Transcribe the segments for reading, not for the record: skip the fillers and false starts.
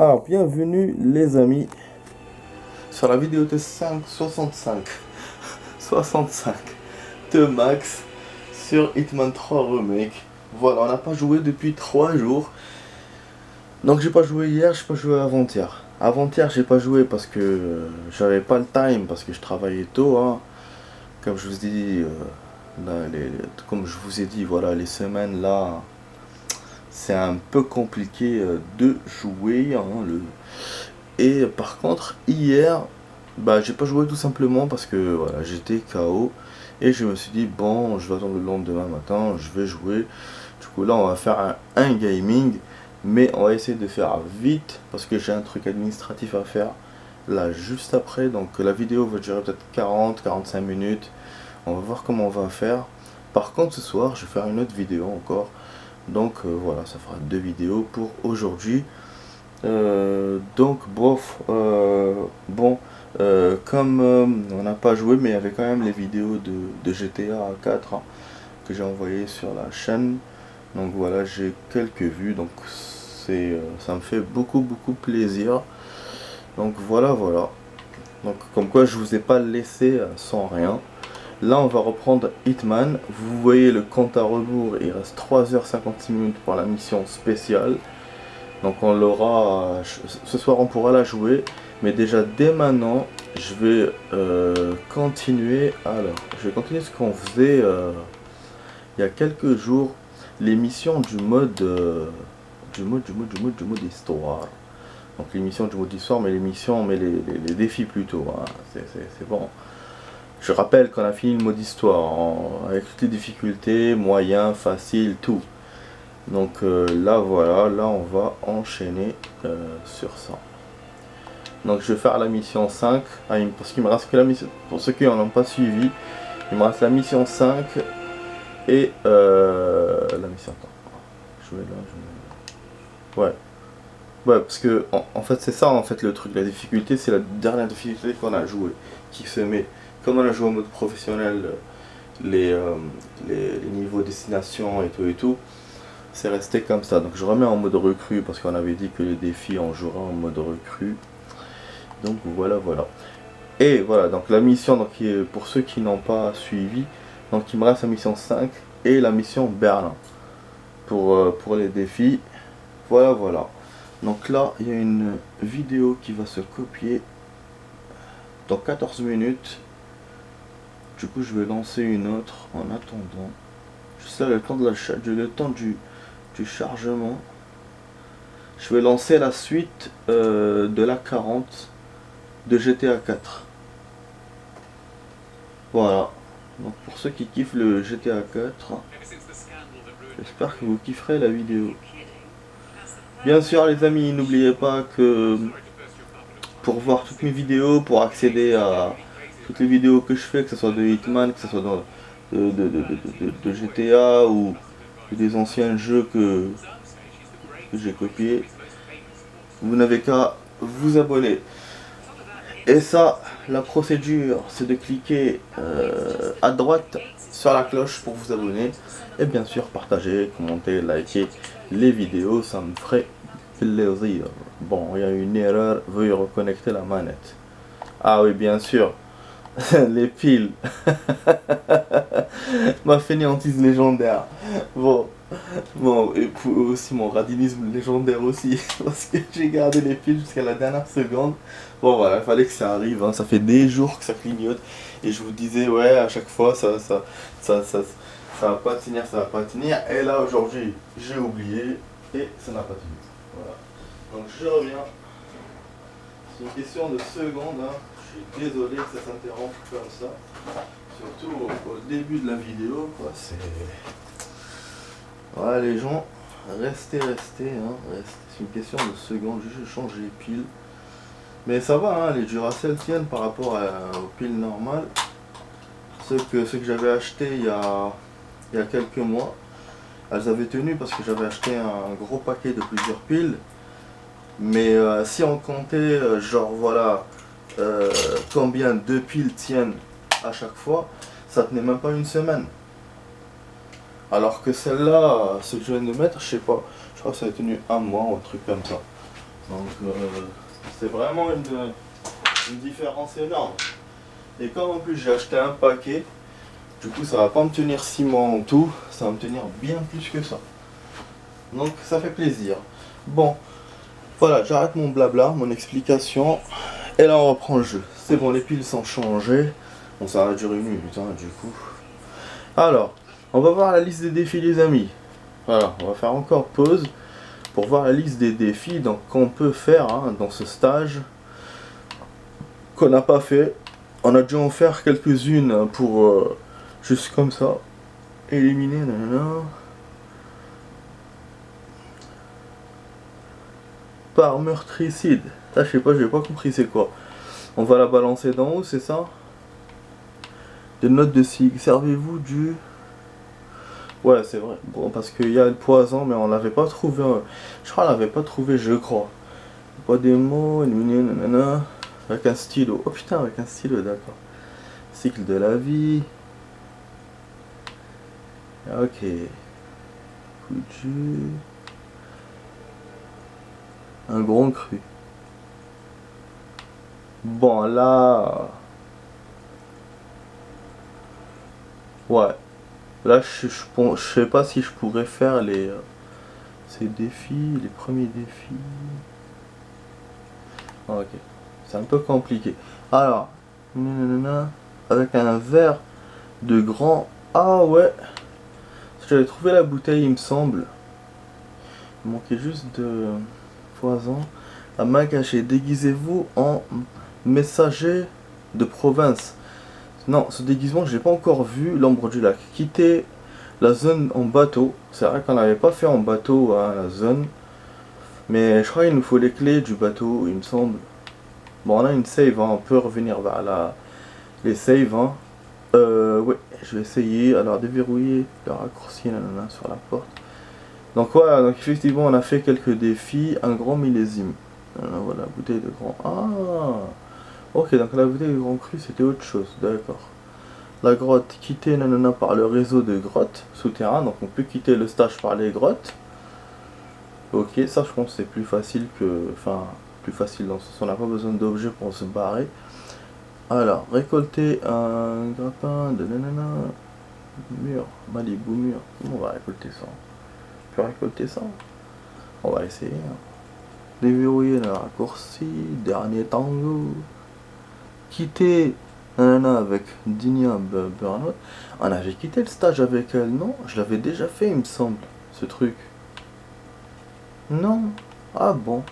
Alors, bienvenue les amis sur la vidéo de 65 de Max sur Hitman 3 Remake. Voilà, on n'a pas joué depuis 3 jours. Donc j'ai pas joué hier, j'ai pas joué avant-hier. Avant-hier j'ai pas joué parce que j'avais pas le time, parce que je travaillais tôt, hein. Comme je vous ai dit, comme je vous ai dit, voilà, les semaines là, c'est un peu compliqué de jouer, hein, Et par contre, hier, j'ai pas joué tout simplement parce que voilà, j'étais KO. Et je me suis dit, bon, je vais attendre le lendemain matin, je vais jouer. Du coup, là, on va faire un gaming. Mais on va essayer de faire vite parce que j'ai un truc administratif à faire là juste après. Donc la vidéo va durer peut-être 40-45 minutes. On va voir comment on va faire. Par contre, ce soir, je vais faire une autre vidéo encore. Donc voilà, ça fera 2 vidéos pour aujourd'hui. Donc bof, comme on n'a pas joué, mais il y avait quand même les vidéos de GTA 4 hein, que j'ai envoyé sur la chaîne. Donc voilà, j'ai quelques vues, donc ça me fait beaucoup plaisir. Donc voilà. Donc comme quoi je vous ai pas laissé sans rien. Là on va reprendre Hitman. Vous voyez le compte à rebours, il reste 3h56 minutes pour la mission spéciale. Donc on l'aura, ce soir on pourra la jouer, mais déjà dès maintenant je vais continuer. Alors je vais continuer ce qu'on faisait il y a quelques jours, les missions du mode histoire. Donc les missions du mode histoire, mais les défis plutôt, hein. C'est bon. Je rappelle qu'on a fini le mode histoire avec toutes les difficultés, moyens, facile, tout. Donc là voilà, là on va enchaîner sur ça. Donc je vais faire la mission 5, parce qu'il me reste que la mission, pour ceux qui n'en ont pas suivi, il me reste la mission 5 et la mission, attends, ouais, parce que en fait c'est ça en fait le truc, la difficulté c'est la dernière difficulté qu'on a joué, qui se met, comme on a joué en mode professionnel, les niveaux destination et tout, c'est resté comme ça. Donc je remets en mode recrue parce qu'on avait dit que les défis on jouera en mode recrue. Donc voilà. Et voilà, donc la mission, donc pour ceux qui n'ont pas suivi, donc il me reste la mission 5 et la mission Berlin pour les défis. Voilà. Donc là il y a une vidéo qui va se copier dans 14 minutes. Du coup je vais lancer une autre en attendant. Je sais le temps du chargement. Je vais lancer la suite de la 40 de GTA 4. Voilà. Donc pour ceux qui kiffent le GTA 4, j'espère que vous kifferez la vidéo. Bien sûr les amis, n'oubliez pas que pour voir toutes mes vidéos, pour accéder à toutes les vidéos que je fais, que ce soit de Hitman, que ce soit de GTA ou des anciens jeux que j'ai copiés, vous n'avez qu'à vous abonner. Et ça, la procédure, c'est de cliquer à droite sur la cloche pour vous abonner. Et bien sûr, partager, commenter, liker les vidéos, ça me ferait plaisir. Bon, il y a une erreur, veuillez reconnecter la manette. Ah oui, bien sûr, les piles. Ma fainéantise légendaire. Bon, et aussi mon radinisme légendaire aussi, parce que j'ai gardé les piles jusqu'à la dernière seconde. Bon voilà, il fallait que ça arrive, hein. Ça fait des jours que ça clignote, et je vous disais, ouais, à chaque fois, ça va pas tenir, et là, aujourd'hui, j'ai oublié, et ça n'a pas tenu. Voilà. Donc je reviens. C'est une question de secondes, hein. Je suis désolé que ça s'interrompe comme ça. Surtout au début de la vidéo, quoi. C'est... Voilà les gens, restez, hein. C'est une question de secondes, je change les piles. Mais ça va, hein, les Duracell tiennent par rapport aux piles normales. Ceux que j'avais acheté il y a quelques mois, elles avaient tenu parce que j'avais acheté un gros paquet de plusieurs piles. Mais si on comptait, genre voilà, combien de piles tiennent à chaque fois, ça tenait même pas une semaine. Alors que celle-là, ce que je viens de mettre, je sais pas, je crois que ça a tenu un mois ou un truc comme ça. Donc c'est vraiment une différence énorme. Et comme en plus j'ai acheté un paquet, du coup ça va pas me tenir 6 mois en tout, ça va me tenir bien plus que ça. Donc ça fait plaisir. Bon, voilà, j'arrête mon blabla, mon explication. Et là on reprend le jeu. C'est bon, les piles sont changées. Bon, ça va durer 1 minute hein, du coup. Alors, on va voir la liste des défis les amis. Voilà, on va faire encore pause pour voir la liste des défis donc qu'on peut faire hein, dans ce stage qu'on n'a pas fait. On a dû en faire quelques-unes pour juste comme ça éliminer nanana. Par meurtricide. Ça je sais pas, j'ai pas compris c'est quoi. On va la balancer d'en haut, c'est ça? Des notes de SIG. Servez-vous du... Ouais, c'est vrai. Bon, parce qu'il y a le poison, mais on l'avait pas trouvé. Je crois qu'on l'avait pas trouvé, je crois. Pas des mots, nanana. Avec un stylo. Oh putain, avec un stylo, d'accord. Cycle de la vie. Ok. Foutu. Un grand cru. Bon, là... Ouais. Là, je sais pas si je pourrais faire ces défis, les premiers défis. Ah, ok. C'est un peu compliqué. Alors, nanana, avec un verre de grand... Ah ouais. J'avais trouvé la bouteille, il me semble. Il manquait juste de poison. La main cachée. Déguisez-vous en messager de province. Non, ce déguisement, je l'ai pas encore vu. L'ombre du lac. Quittez la zone en bateau. C'est vrai qu'on n'avait pas fait en bateau hein, la zone. Mais je crois qu'il nous faut les clés du bateau, il me semble. Bon, on a une save, hein, on peut revenir vers les saves. Hein. Ouais, je vais essayer. Alors, déverrouiller le raccourci nanana, sur la porte. Donc voilà, donc effectivement, on a fait quelques défis. Un grand millésime. Voilà, bouteille de grand... Ah, ok, donc la bouteille de grand cru, c'était autre chose. D'accord. La grotte, quitter nanana par le réseau de grottes souterrains. Donc on peut quitter le stage par les grottes. Ok, ça je pense que c'est plus facile que... Enfin, plus facile dans ce sens, on n'a pas besoin d'objets pour se barrer. Alors, récolter un grappin de nanana. Mur, Malibu mur. Comment on va récolter ça? On peut récolter ça? On va essayer. Hein. Déverrouiller le raccourci. Dernier tango. Quitter nanana avec Dinia Burnout. On avait quitté le stage avec elle, non? Je l'avais déjà fait, il me semble, ce truc. Non. Ah bon.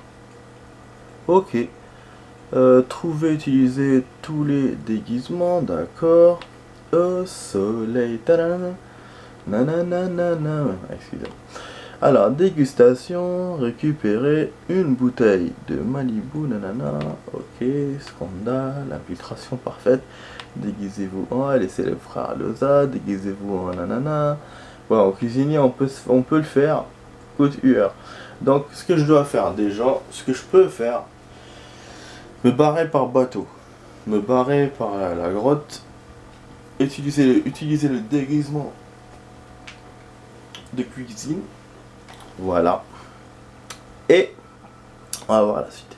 Ok. Trouver, utiliser tous les déguisements, d'accord. Au soleil, tadam. Nanana. Excusez-moi. Alors, dégustation, récupérer une bouteille de Malibu, nanana. Ok, scandale, infiltration parfaite. Déguisez-vous en, laissez le frère Loza, déguisez-vous en nanana. Voilà, au cuisinier, on peut le faire. Côte UR. Donc, ce que je dois faire déjà, ce que je peux faire, me barrer par bateau, me barrer par la grotte, utiliser le déguisement de cuisine, voilà, et on va voir la suite.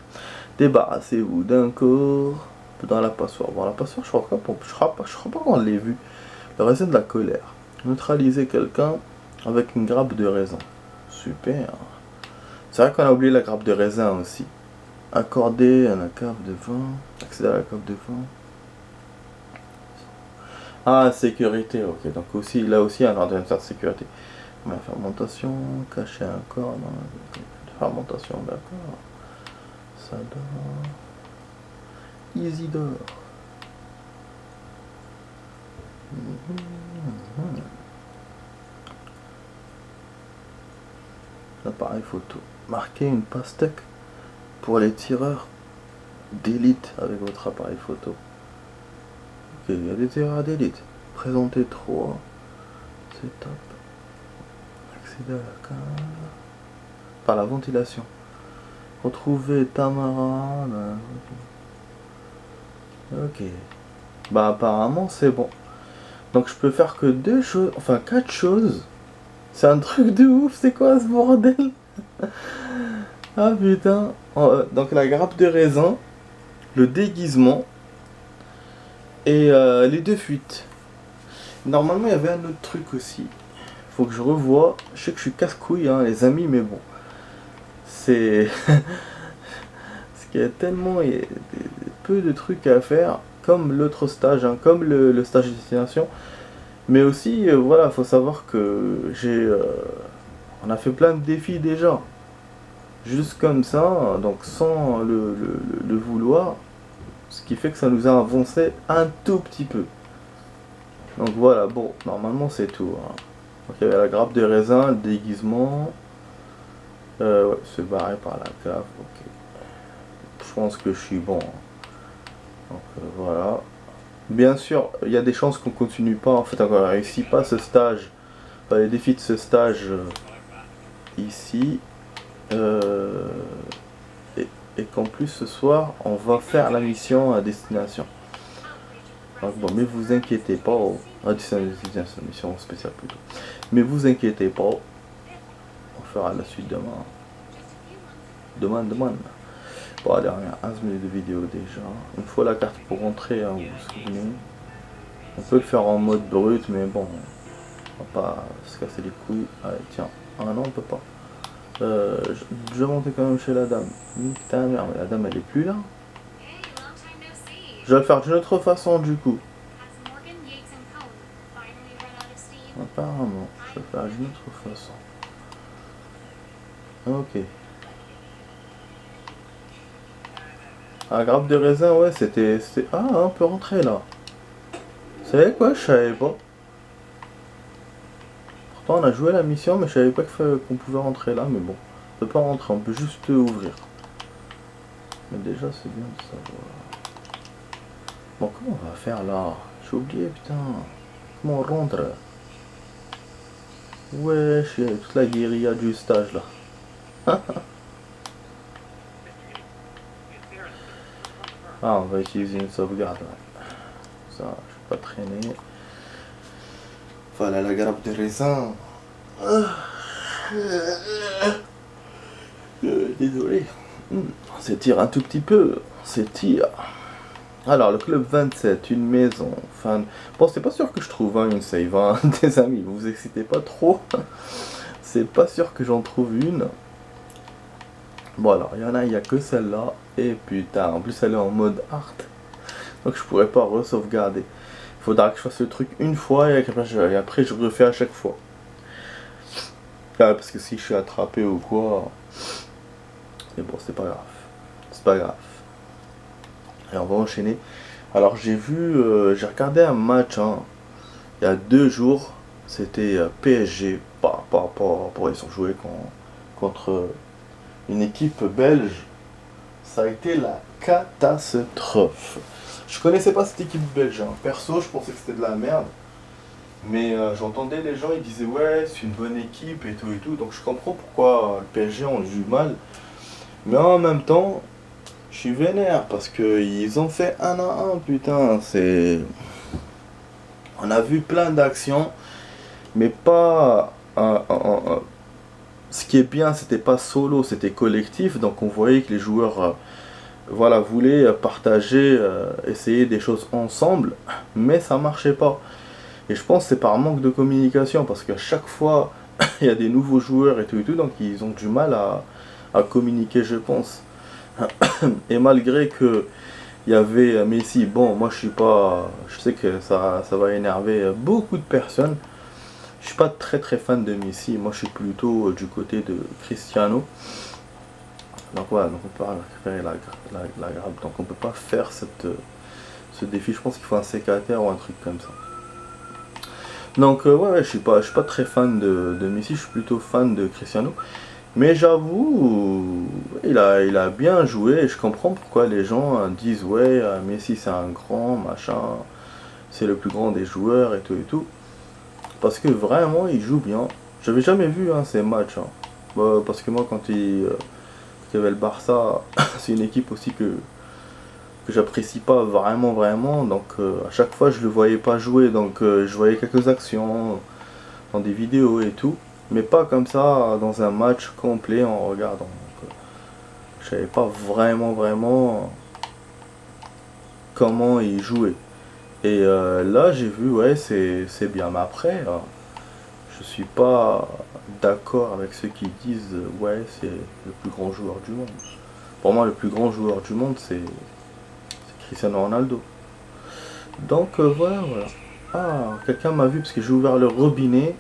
Débarrassez-vous d'un corps dans la passoire. Bon, la passoire, je crois pas qu'on l'ait vu. Le raisin de la colère. Neutraliser quelqu'un avec une grappe de raisin. Super. C'est vrai qu'on a oublié la grappe de raisin aussi. Accorder à la cave de vin. Accéder à la cave de vin. Ah, sécurité, ok. Donc aussi, là aussi, un ordinateur de sécurité. La fermentation, cacher un corps dans la fermentation, d'accord. Ça dort. Isidore. Appareil photo. Marquer une pastèque pour les tireurs d'élite avec votre appareil photo. Ok, il y a des tireurs d'élite. Présenter 3. C'est top. Accéder à la cave. Par la ventilation. Retrouver Tamara. Ok. Bah apparemment c'est bon. Donc je peux faire que 2 choses. Enfin 4 choses. C'est un truc de ouf. C'est quoi ce bordel? Ah putain. Donc la grappe de raisin, le déguisement et les deux fuites. Normalement, il y avait un autre truc aussi. Faut que je revoie. Je sais que je suis casse-couille, hein, les amis, mais bon. C'est... Parce qu'il y a tellement peu de trucs à faire, comme l'autre stage, hein, comme le stage de destination. Mais aussi, voilà, faut savoir que on a fait plein de défis déjà. Juste comme ça, donc sans le vouloir. Ce qui fait que ça nous a avancé un tout petit peu. Donc voilà, bon, normalement c'est tout, hein. Donc il y avait la grappe de raisin, le déguisement. Ouais, se barrer par la cave, ok. Je pense que je suis bon, hein. Donc voilà. Bien sûr, il y a des chances qu'on continue pas, en fait, on ne réussit pas ce stage. Enfin, les défis de ce stage ici. Et qu'en plus ce soir, on va faire la mission à destination. Donc bon, mais vous inquiétez pas, mission spéciale plutôt. Mais vous inquiétez pas, on fera la suite demain. Demain. Bon, allez, on a 11 minutes de vidéo déjà. Il me faut la carte pour rentrer, hein, vous vous souvenez. On peut le faire en mode brut, mais bon, on va pas se casser les couilles. Allez, tiens, ah non, on peut pas. Je vais monter quand même chez la dame. Putain, merde, mais la dame elle est plus là. Je vais le faire d'une autre façon du coup. Apparemment, je vais le faire d'une autre façon. Ok. La grappe de raisin, ouais, c'était... Ah, on peut rentrer là. Vous savez quoi, je savais pas. Pourtant, on a joué la mission, mais je savais pas qu'on pouvait rentrer là, mais bon. On peut pas rentrer, on peut juste ouvrir. Mais déjà, c'est bien de savoir. Bon, comment on va faire là? J'ai oublié, putain. Comment on rentre? Ouais, je suis toute la guérilla du stage là. Ah, on va utiliser une sauvegarde. Ouais. Ça, je vais pas traîner. Voilà la grappe de raisin. Désolé. On s'étire un tout petit peu. On s'étire. Alors, le club 27, une maison. Enfin, bon, c'est pas sûr que je trouve hein, une save, hein, des amis. Vous excitez pas trop. C'est pas sûr que j'en trouve une. Bon, alors, il y en a, il y a que celle-là. Et putain, en plus, elle est en mode art. Donc, je pourrais pas re-sauvegarder. Il faudra que je fasse le truc une fois et après, je refais à chaque fois. Ah, parce que si je suis attrapé ou quoi. Mais bon, c'est pas grave. C'est pas grave. Et on va enchaîner. Alors j'ai j'ai regardé un match hein, il y a 2 jours. C'était PSG. Ils ont joué contre une équipe belge. Ça a été la catastrophe. Je connaissais pas cette équipe belge. Hein. Perso, je pensais que c'était de la merde. Mais j'entendais les gens, ils disaient ouais, c'est une bonne équipe et tout. Donc je comprends pourquoi le PSG ont du mal. Mais en même temps, je suis vénère parce qu'ils ont fait 1-1, putain. On a vu plein d'actions, mais pas. Ce qui est bien, c'était pas solo, c'était collectif. Donc on voyait que les joueurs voilà, voulaient partager, essayer des choses ensemble, mais ça marchait pas. Et je pense que c'est par manque de communication parce qu'à chaque fois, il y a des nouveaux joueurs et tout, donc ils ont du mal à communiquer, je pense. Et malgré que il y avait Messi, bon, moi je suis pas, je sais que ça va énerver beaucoup de personnes. Je suis pas très fan de Messi, moi je suis plutôt du côté de Cristiano. Donc voilà, donc on peut récupérer la grappe, donc on peut pas faire ce défi. Je pense qu'il faut un sécateur ou un truc comme ça. Donc ouais, je suis pas très fan de Messi, je suis plutôt fan de Cristiano. Mais j'avoue, il a bien joué et je comprends pourquoi les gens disent ouais, Messi c'est un grand, machin, c'est le plus grand des joueurs et tout. Parce que vraiment, il joue bien. J'avais jamais vu hein, ces matchs. Hein. Bah, parce que moi, quand il y avait le Barça, c'est une équipe aussi que j'apprécie pas vraiment. Donc à chaque fois, je le voyais pas jouer. Donc je voyais quelques actions dans des vidéos et tout. Mais pas comme ça dans un match complet en regardant. Donc, Je savais pas vraiment comment y jouer. Et là j'ai vu, ouais, c'est bien. Mais après, je suis pas d'accord avec ceux qui disent, ouais, c'est le plus grand joueur du monde. Pour moi, le plus grand joueur du monde, c'est Cristiano Ronaldo. Donc voilà. Ah, quelqu'un m'a vu parce que j'ai ouvert le robinet.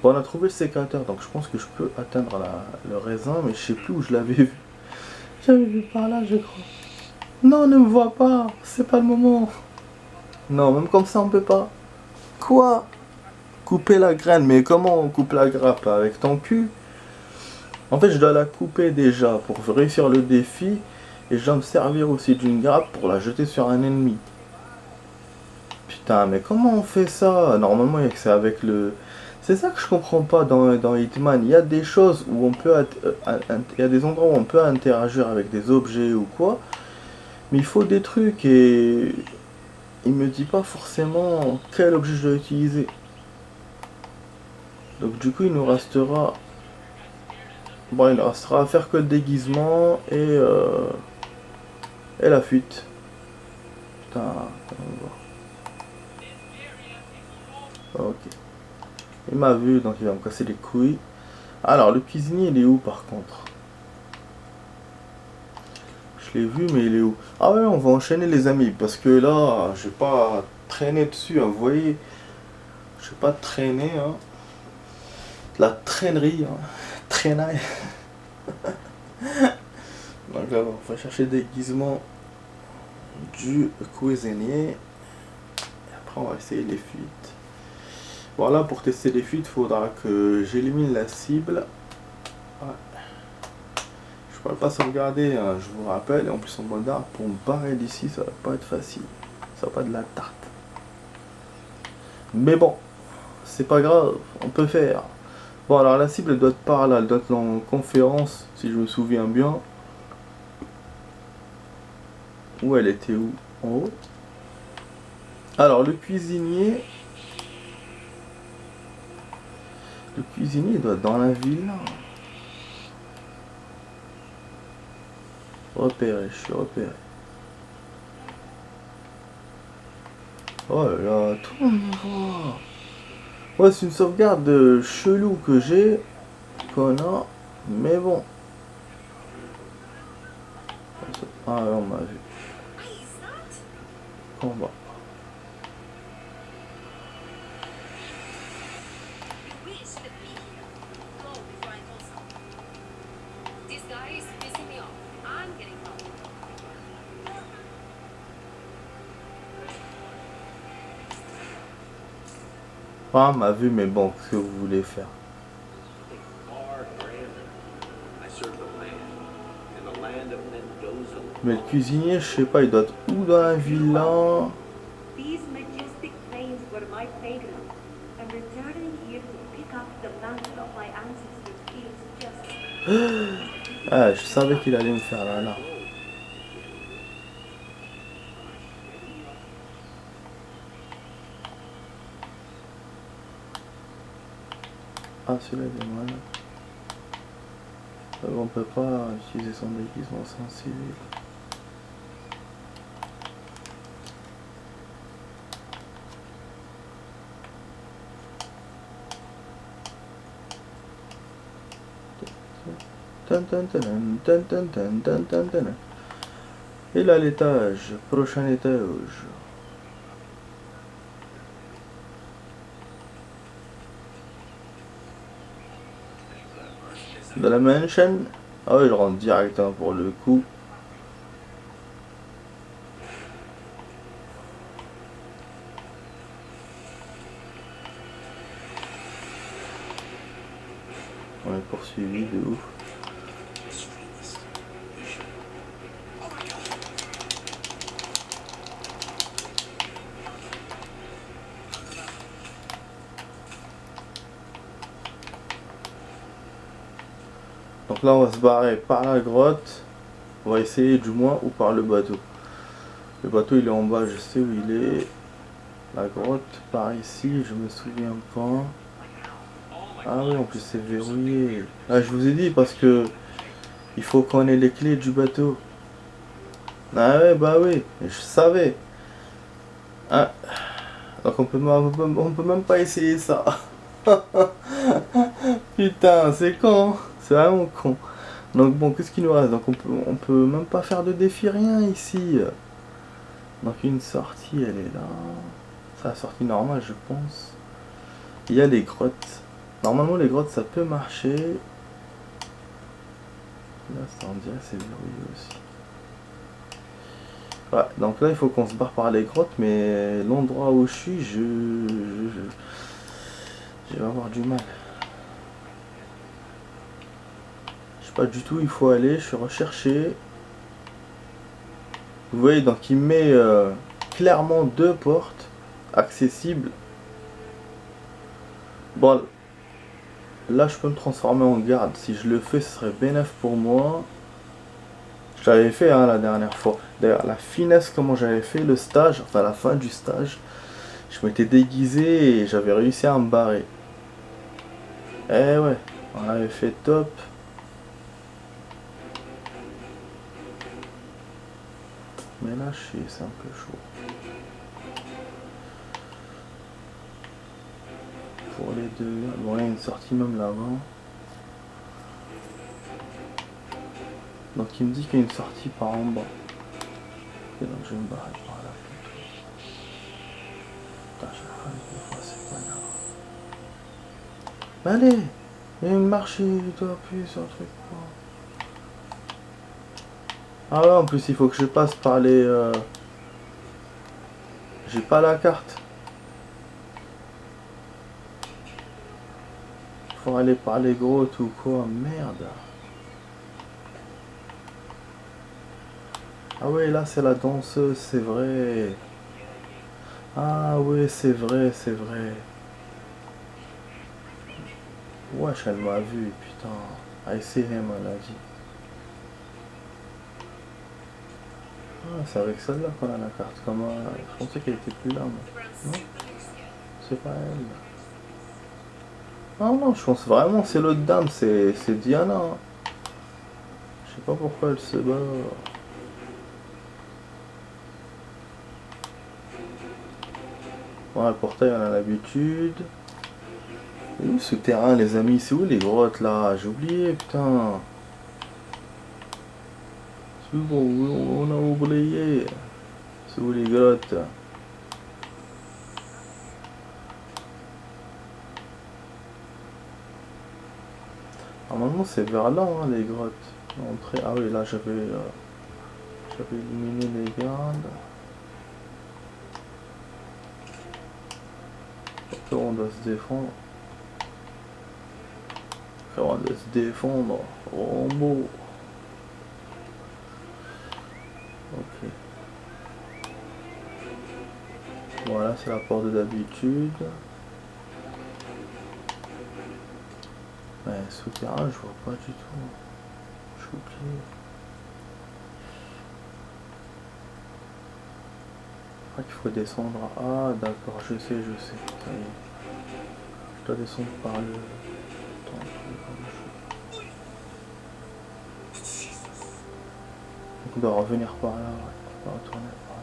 Bon, on a trouvé le sécateur, donc je pense que je peux atteindre le raisin, mais je sais plus où je l'avais vu. J'avais vu par là, je crois. Non, ne me vois pas, c'est pas le moment. Non, même comme ça, on peut pas. Quoi? Couper la graine, mais comment on coupe la grappe? Avec ton cul? En fait, je dois la couper déjà pour réussir le défi, et je dois me servir aussi d'une grappe pour la jeter sur un ennemi. Putain, mais comment on fait ça? Normalement, c'est avec le... C'est ça que je comprends pas dans Hitman. Il y a des choses où on peut... Il y a des endroits où on peut interagir avec des objets ou quoi. Mais il faut des trucs et... Il me dit pas forcément quel objet je dois utiliser. Donc du coup, il nous restera... Bon, il ne restera à faire que le déguisement et la fuite. Putain, on va voir. Ok. Il m'a vu, donc il va me casser les couilles. Alors, le cuisinier, il est où par contre? Je l'ai vu, mais il est où? Ah ouais, on va enchaîner les amis, parce que là, je vais pas traîner dessus, hein, vous voyez? Je vais pas traîner, hein. La traînerie, hein. Traînaille. Donc là, on va chercher le déguisement du cuisinier. Et après, on va essayer les fuites. Voilà, pour tester les fuites, il faudra que j'élimine la cible. Ouais. Je pourrais pas sauvegarder, hein, je vous rappelle. Et en plus, en mode art, pour me barrer d'ici, ça va pas être facile. Ça va pas de la tarte. Mais bon, c'est pas grave, on peut faire. Bon, alors la cible, elle doit être par là, elle doit être en conférence, si je me souviens bien. Où elle était où? En haut. Alors, le cuisinier... Le cuisinier, il doit être dans la ville. Repéré, je suis repéré. Oh là là, tout le monde me voit. Ouais, c'est une sauvegarde chelou que j'ai. Qu'on a. Mais bon. Ah, là, on m'a vu. Combat. Ah, on m'a vu, mais bon, qu'est-ce que vous voulez faire? Mais le cuisinier, je sais pas, il doit être où dans la villa? These majestic plains were my playground, and returning here to pick up the mantle of my ancestors feels just... Ah, je savais qu'il allait me faire là. Ah, celui-là, il est mal. On peut pas utiliser son déguisement sans civil. Et là l'étage, prochain étage. De la mansion. Ah ouais, je rentre direct hein, pour le coup. On est poursuivi de ouf. Donc là on va se barrer par la grotte. On va essayer du moins ou par le bateau. Le bateau il est en bas, je sais où il est. La grotte par ici, je me souviens pas. Ah oui, en plus c'est verrouillé. Ah, je vous ai dit parce que Il faut qu'on ait les clés du bateau. Ah ouais, bah oui, je savais. Ah, donc on peut même pas essayer ça. Putain, c'est con. C'est vraiment con. Donc bon, qu'est-ce qu'il nous reste? Donc on peut même pas faire de défi, rien ici. Donc une sortie, elle est là. C'est la sortie normale, je pense. Il y a les grottes. Normalement, les grottes, ça peut marcher. Là, ça, on dirait c'est verrouillé aussi. Ouais, donc là, il faut qu'on se barre par les grottes, mais l'endroit où je suis, je vais avoir du mal. Je sais pas du tout où il faut aller, je suis recherché. Vous voyez, donc il met clairement deux portes accessibles. Bon, là, je peux me transformer en garde. Si je le fais, ce serait bénéf pour moi. Je l'avais fait hein, la dernière fois. D'ailleurs, la finesse, comment j'avais fait le stage, enfin la fin du stage, je m'étais déguisé et j'avais réussi à me barrer. Eh ouais, on avait fait top. Mais là, c'est un peu chaud. Pour les deux, bon, il y a une sortie même là-bas. Donc il me dit qu'il y a une sortie par en bas. Et donc je vais me barrer par là plutôt. Putain, chaque fois, des fois, c'est pas grave. Mais allez, il y a une marche, il doit appuyer sur le truc. Ah ouais, en plus il faut que je passe par les... J'ai pas la carte. Faut aller par les grottes ou quoi, merde. Ah ouais, là c'est la danseuse, c'est vrai. Ah ouais, c'est vrai, c'est vrai. Wesh, elle m'a vu, putain. I see him, elle a dit. Ah, c'est avec celle-là qu'on a la carte. Comment... Je pensais qu'elle était plus là, moi. Non, c'est pas elle. Non, non, je pense vraiment c'est l'autre dame, c'est Diana. Hein. Je sais pas pourquoi elle se bat. Ouais, le portail, on a l'habitude. Et où ce terrain, les amis? C'est où les grottes, là? J'ai oublié, putain. C'est où on a oublié? C'est où les grottes? Normalement, c'est vers là, hein, les grottes. L'entrée. Ah oui, là, j'avais éliminé les gardes. Après, on doit se défendre. Après, on doit se défendre. Oh, beau. Ok. Voilà, c'est la porte d'habitude. Ouais, souterrain, je vois pas du tout. Je suis oublié. Je crois qu'il faut descendre. Ah, d'accord, je sais. Ça y est. Je dois descendre par le... Attends, donc on doit revenir par là, ouais. On va retourner par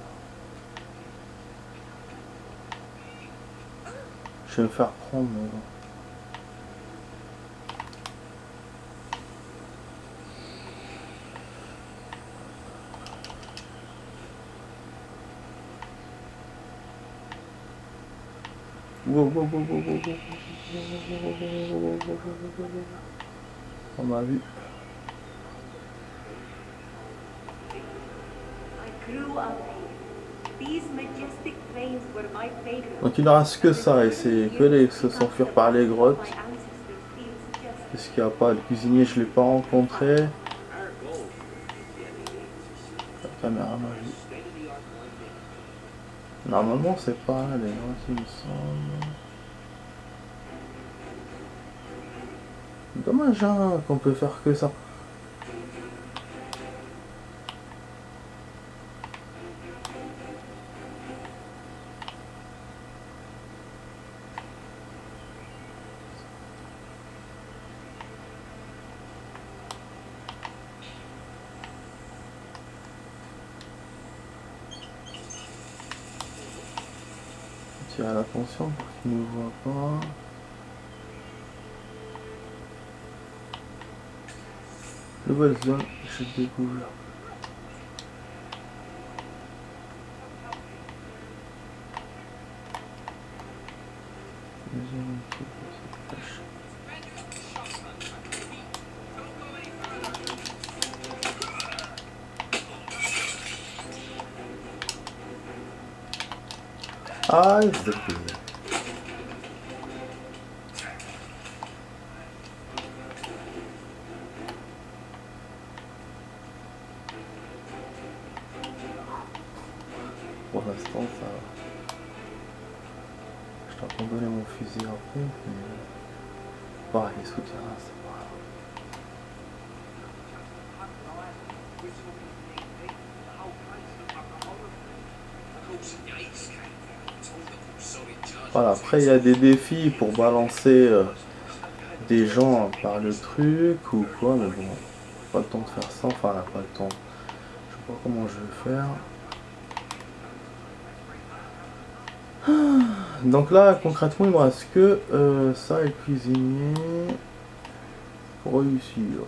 là. Je vais me faire prendre, mais bon. On m'a vu. Donc il ne reste que ça, et c'est que les se s'enfuir par les grottes. Parce qu'il n'y a pas le cuisinier, je ne l'ai pas rencontré. La caméra m'a vu. Normalement c'est pas là les grottes il me semble. Dommage hein, qu'on peut faire que ça. attirer l'attention pour qu'il ne nous voit pas. Nouvelle zone, je découvre. Ah, il se découvre. Pour l'instant, ça va. Je t'ai abandonné mon fusil après, mais pareil, les souterrains, c'est pas grave. Voilà, après il y a des défis pour balancer des gens par le truc ou quoi, mais bon, pas le temps de faire ça, enfin là, pas le temps. Je sais pas comment je vais faire. Donc là, concrètement, il me reste que ça et le cuisinier pour réussir.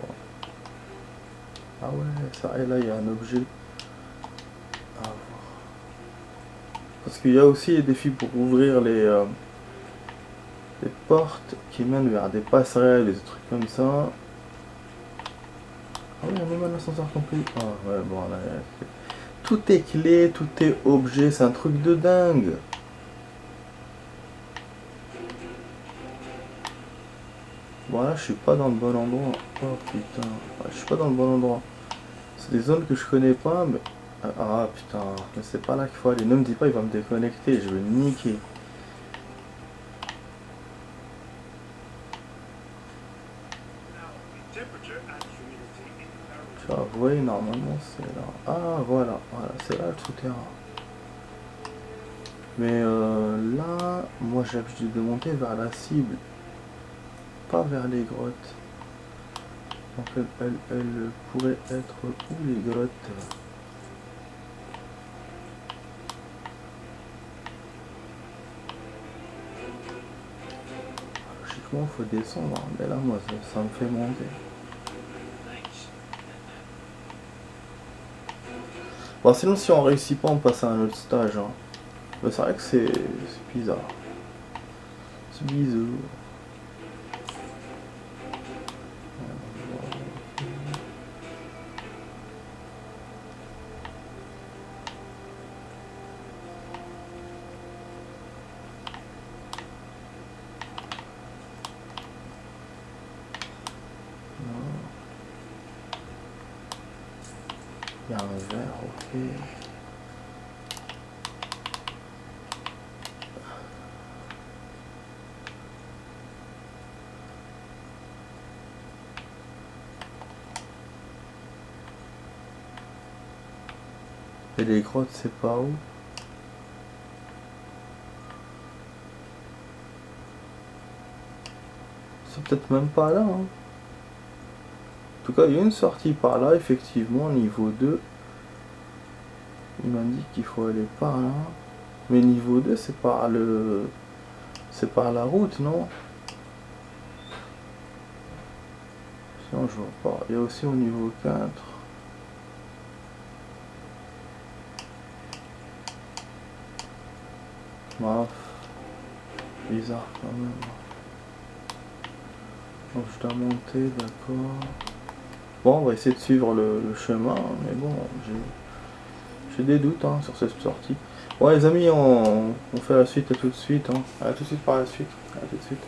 Ah ouais, ça, et là, il y a un objet à voir. Parce qu'il y a aussi les défis pour ouvrir les portes qui mènent vers des passerelles, des trucs comme ça. Ah oui, il y a même un ascenseur complet. Ah ouais, bon, là, tout est clé, tout est objet, c'est un truc de dingue. Voilà, je suis pas dans le bon endroit. Oh putain, ouais, je suis pas dans le bon endroit. C'est des zones que je connais pas, mais... Ah putain, mais c'est pas là qu'il faut aller. Ne me dis pas, il va me déconnecter, je vais le niquer. Tu vas voir, normalement c'est là. Ah voilà, voilà, c'est là le souterrain. Mais là, moi j'ai l'habitude de monter vers la cible, pas vers les grottes. Donc elle pourrait être où les grottes? Logiquement il faut descendre, mais là moi ça me fait monter. Bon sinon si on réussit pas on passe à un autre stage. Hein. Mais c'est vrai que c'est bizarre. C'est bizarre. Il y a un verre, ok. Et les grottes, c'est pas où? C'est peut-être même pas là. Hein. En tout cas, il y a une sortie par là, effectivement, niveau 2. Il m'indique qu'il faut aller par là. Mais niveau 2, c'est par le... C'est par la route, non? Sinon, je vois pas. Il y a aussi au niveau 4. Bref. Bizarre quand même. Donc je dois monter, d'accord. Bon, on va essayer de suivre le chemin, mais bon, j'ai des doutes hein, sur cette sortie. Bon les amis, on fait la suite à tout de suite. Hein. À tout de suite par la suite. À tout de suite.